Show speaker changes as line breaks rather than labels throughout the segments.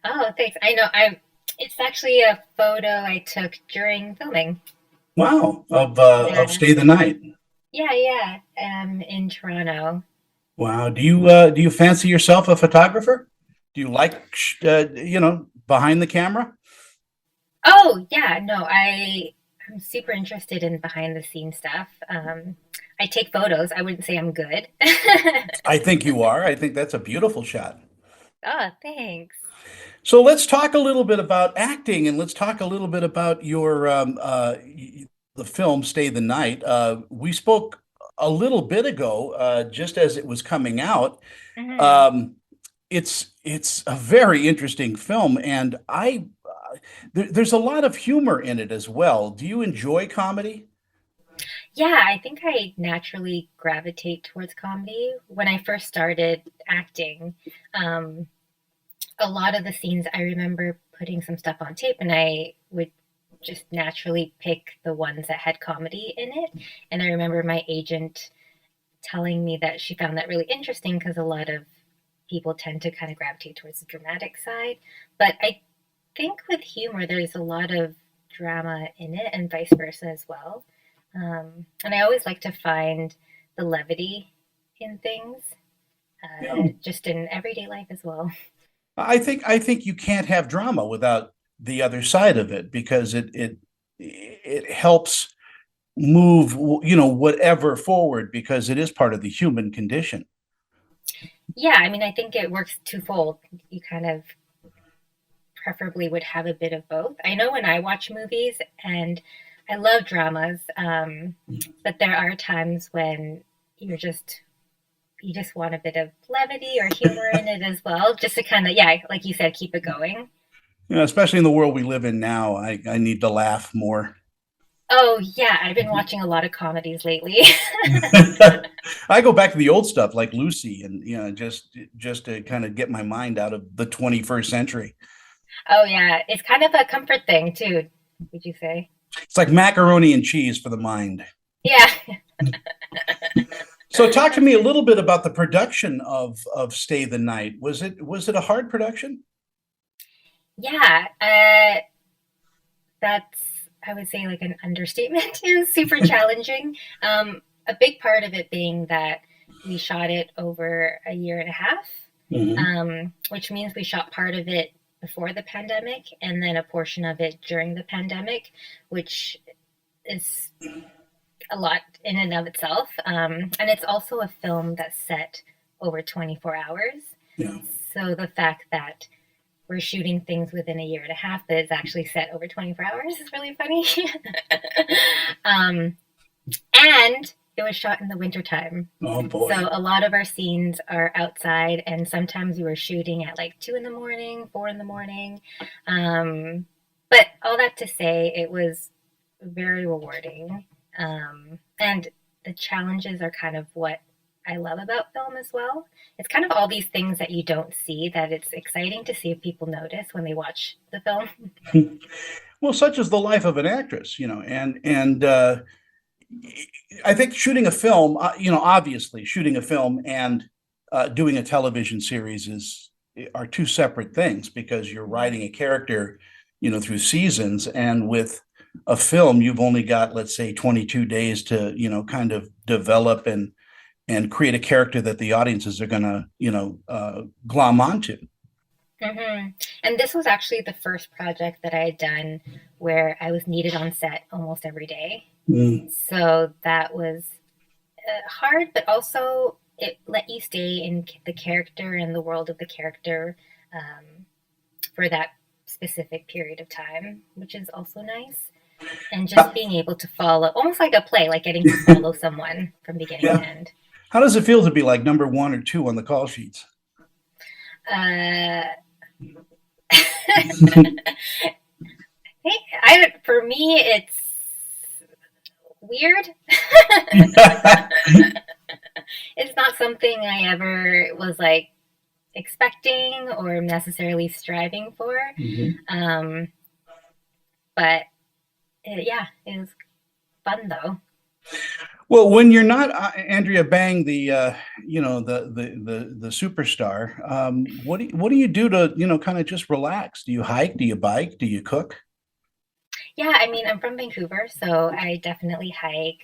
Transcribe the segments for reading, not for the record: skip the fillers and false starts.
Oh, thanks. I know it's actually a photo I took during filming.
Wow, of
Yeah.
Stay the Night.
Yeah, yeah. In Toronto.
Wow. Do you fancy yourself a photographer? Do you like behind the camera?
Oh, yeah, no, I'm super interested in behind the scenes stuff. I take photos. I wouldn't say I'm good.
I think you are. I think that's a beautiful shot.
Oh, thanks.
So let's talk a little bit about acting, and let's talk a little bit about your the film Stay the Night. We spoke a little bit ago, just as it was coming out.
Hmm.
Um, it's a very interesting film, and there's a lot of humor in it as well. Do you enjoy comedy?
Yeah, I think I naturally gravitate towards comedy. When I first started acting, um, a lot of the scenes I remember putting some stuff on tape, and I would just naturally pick the ones that had comedy in it. And I remember my agent telling me that she found that really interesting because a lot of people tend to kind of gravitate towards the dramatic side. But I think with humor, there's a lot of drama in it, and vice versa as well. And I always like to find the levity in things,
Yeah.
just in everyday life as well.
I think you can't have drama without the other side of it because it helps move whatever forward because it is part of the human condition.
Yeah, I mean, I think it works twofold. You kind of preferably would have a bit of both. I know when I watch movies, and I love dramas, but there are times when you're just you just want a bit of levity or humor in it as well, just to kind of, yeah, like you said, keep it going.
Especially in the world we live in now, I need to laugh more.
Oh yeah, I've been watching a lot of comedies lately.
I go back to the old stuff like Lucy and just to kind of get my mind out of the 21st century.
Oh yeah, it's kind of a comfort thing too, would you say?
It's like macaroni and cheese for the mind.
Yeah.
So talk to me a little bit about the production of Stay the Night. Was it a hard production?
Yeah, that's, I would say, like an understatement. It was super challenging. A big part of it being that we shot it over a year and a half,
Mhm.
which means we shot part of it before the pandemic and then a portion of it during the pandemic, which is a lot in and of itself. And it's also a film that's set over 24 hours.
Yeah.
So the fact that we're shooting things within a year and a half, but it's actually set over 24 hours is really funny. um, and it was shot in the wintertime.
Oh
So
boy.
a lot of our scenes are outside, and sometimes we were shooting at like 2 in the morning, 4 in the morning. Um, but all that to say, it was very rewarding. And the challenges are kind of what I love about film as well. It's kind of all these things that you don't see that it's exciting to see if people notice when they watch the film.
Well, such is the life of an actress, and I think shooting a film, obviously shooting a film and doing a television series are two separate things because you're writing a character, through seasons, and with a film, you've only got, let's say, 22 days to, kind of develop and create a character that the audiences are gonna, glom onto.
Mm-hmm. And this was actually the first project that I had done where I was needed on set almost every day.
Mm.
So that was hard, but also it let you stay in the character and the world of the character for that specific period of time, which is also nice. And just being able to follow, almost like a play, like getting to follow someone from beginning to
Yeah.
end.
How does it feel to be like number one or two on the call sheets?
Uh, for me, it's weird. It's not something I ever was like expecting or necessarily striving for.
Mhm.
Um, but yeah, it was fun though.
Well, when you're not Andrea Bang, the the superstar, what do you do to kind of just relax? Do you hike? Do you bike? Do you cook?
Yeah, I mean, I'm from Vancouver, so I definitely hike.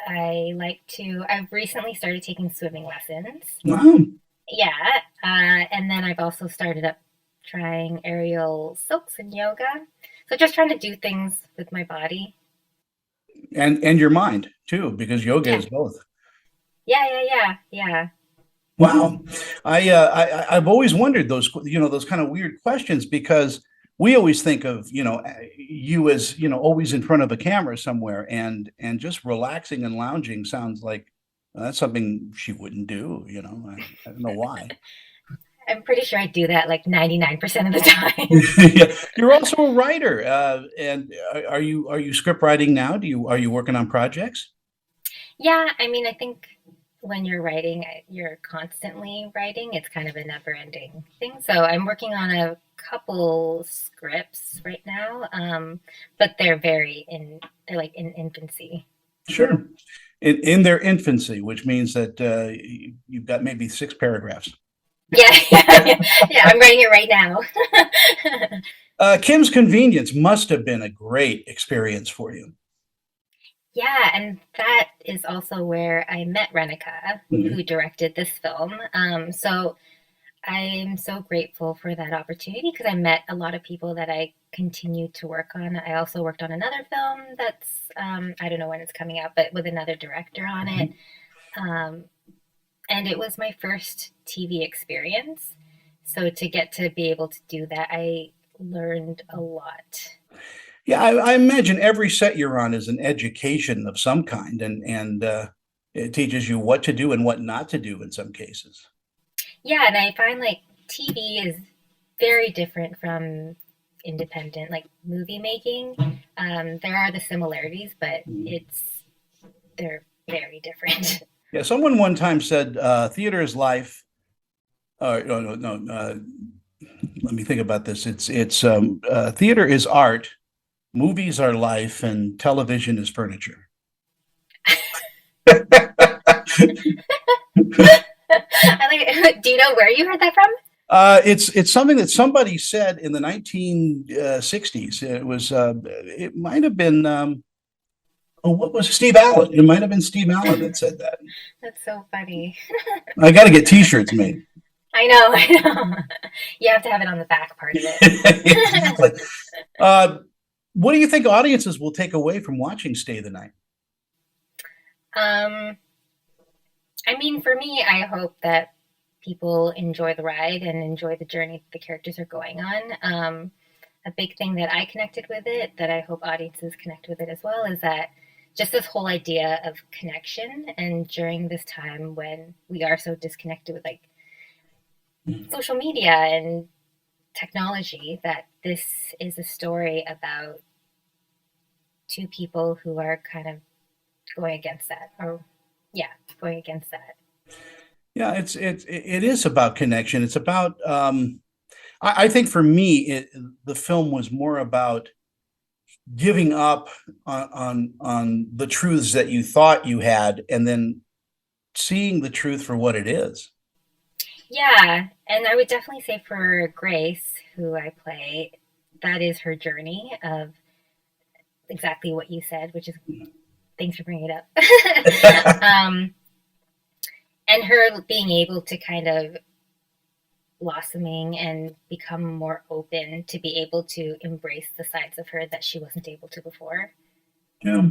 I've recently started taking swimming lessons.
Wow.
Yeah, and then I've also started up trying aerial silks and yoga. So just trying to do things with my body.
And your mind too, because yoga
Yeah,
is both.
yeah.
Wow. I've always wondered those those kind of weird questions because we always think of you as always in front of a camera somewhere and just relaxing and lounging sounds like that's something she wouldn't do. I don't know why.
I'm pretty sure I do that like 99% of the time.
Yeah. You're also a writer, and are you script writing now? Are you working on projects?
Yeah, I mean, I think when you're writing, you're constantly writing. It's kind of a never-ending thing. So I'm working on a couple scripts right now, but they're like in infancy.
Sure. In their infancy, which means that you've got maybe six paragraphs.
Yeah. I'm writing it right now.
Kim's Convenience must have been a great experience for you.
Yeah, and that is also where I met Renika, who
Mhm.
directed this film. So I'm so grateful for that opportunity because I met a lot of people that I continue to work on. I also worked on another film that's, I don't know when it's coming out, but with another director on it. Um, and it was my first TV experience. So to get to be able to do that, I learned a lot.
Yeah, I imagine every set you're on is an education of some kind, and it teaches you what to do and what not to do in some cases.
Yeah, and I find like TV is very different from independent like movie making. There are the similarities, but they're very different.
Yeah, someone one time said theater is life. No, no, no. Let me think about this. It's theater is art, movies are life, and television is furniture.
I like. Do you know where you heard that from?
It's something that somebody said in the 1960s. It might have been oh, what was it? Steve Allen? It might have been Steve Allen that said that.
That's so funny.
I got to get T-shirts made.
I know. You have to have it on the back part of it.
Exactly. Uh, what do you think audiences will take away from watching Stay the Night?
um, I mean, for me, I hope that people enjoy the ride and enjoy the journey the characters are going on. A big thing that I connected with it, that I hope audiences connect with it as well, is that just this whole idea of connection. And during this time when we are so disconnected with like social media and technology, that this is a story about two people who are kind of going against that, or yeah, going against that.
Yeah, it is about connection. It's about I think for me, the film was more about giving up on the truths that you thought you had, and then seeing the truth for what it is.
Yeah, and I would definitely say for Grace, who I play, that is her journey of exactly what you said, which is thanks for bringing it up. And her being able to kind of blossoming and become more open to be able to embrace the sides of her that she wasn't able to before.
Yeah,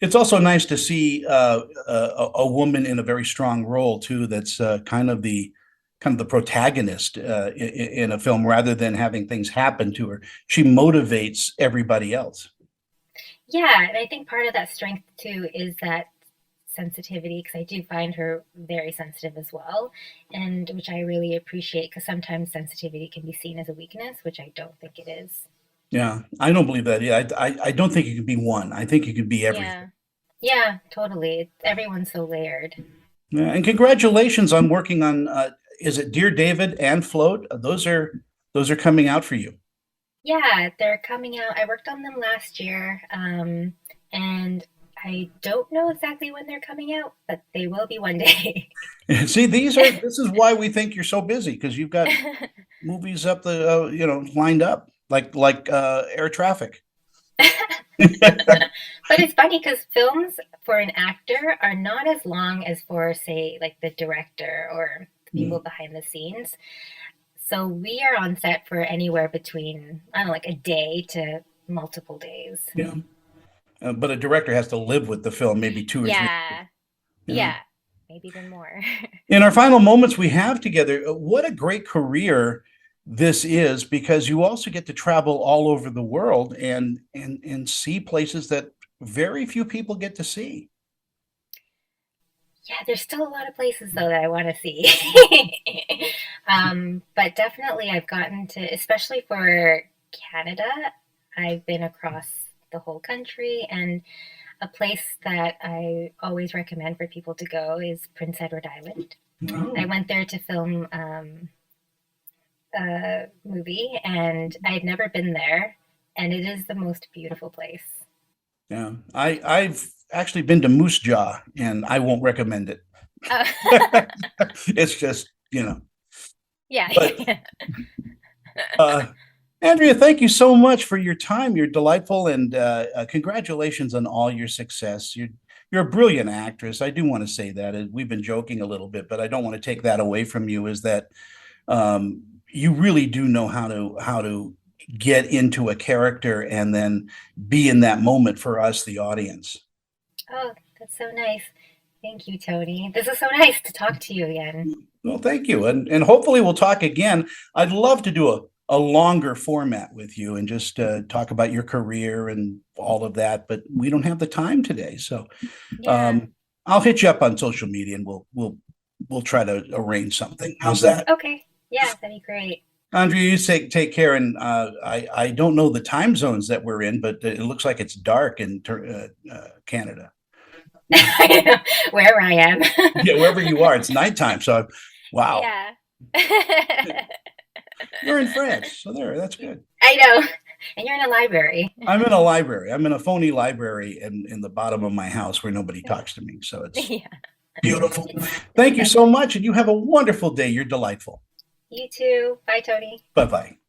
it's also nice to see a woman in a very strong role too. That's kind of the protagonist in a film, rather than having things happen to her. She motivates everybody else.
Yeah, and I think part of that strength too is that sensitivity because I do find her very sensitive as well, and which I really appreciate because sometimes sensitivity can be seen as a weakness, which I don't think it is.
Yeah, I don't believe that. Yeah, I don't think you can be one. I think you can be everything.
Yeah. Yeah, totally. Everyone's so layered.
Yeah, and congratulations on working on is it Dear David and Float? Those are coming out for you.
Yeah, they're coming out. I worked on them last year, and I don't know exactly when they're coming out, but they will be one day.
See, this is why we think you're so busy because you've got movies up the lined up like air traffic.
But it's funny because films for an actor are not as long as for, say, like the director or the people behind the scenes. So we are on set for anywhere between, I don't know, like a day to multiple days.
Yeah. But a director has to live with the film maybe 2 or 3.
Yeah,
Yeah.
yeah, maybe even more.
In our final moments we have together, what a great career this is because you also get to travel all over the world and see places that very few people get to see.
Yeah, there's still a lot of places though that I want to see. But definitely I've gotten to, especially for Canada, I've been across the whole country, and a place that I always recommend for people to go is Prince Edward Island. I
Oh,
went there to film a movie, and I had never been there, and it is the most beautiful place.
yeah. I've actually been to Moose Jaw and I won't recommend it.
Uh,
It's just,
yeah,
but
yeah.
uh Andrea, thank you so much for your time. You're delightful, and congratulations on all your success. You're a brilliant actress. I do want to say that. And we've been joking a little bit, but I don't want to take that away from you. Is that you really do know how to get into a character and then be in that moment for us, the audience.
Oh, that's so nice. Thank you, Tony. This is so nice to talk to you again.
Well, thank you, and hopefully we'll talk again. I'd love to do a longer format with you and just talk about your career and all of that, but we don't have the time today. So
Yeah.
um, I'll hit you up on social media and we'll try to arrange something. How's that?
Okay. Yeah, that'd be great.
Andrea, you take care, and I don't know the time zones that we're in, but it looks like it's dark in Canada.
Wherever I am.
Yeah, wherever you are, it's nighttime. So, wow,
Yeah.
you're in France, so that's good.
I know. And you're in a library.
I'm in a library. I'm in a phony library in the bottom of my house where nobody talks to me. So it's
Yeah.
beautiful. Thank you so much, and you have a wonderful day. You're delightful.
You too. Bye, Tony.
Bye bye.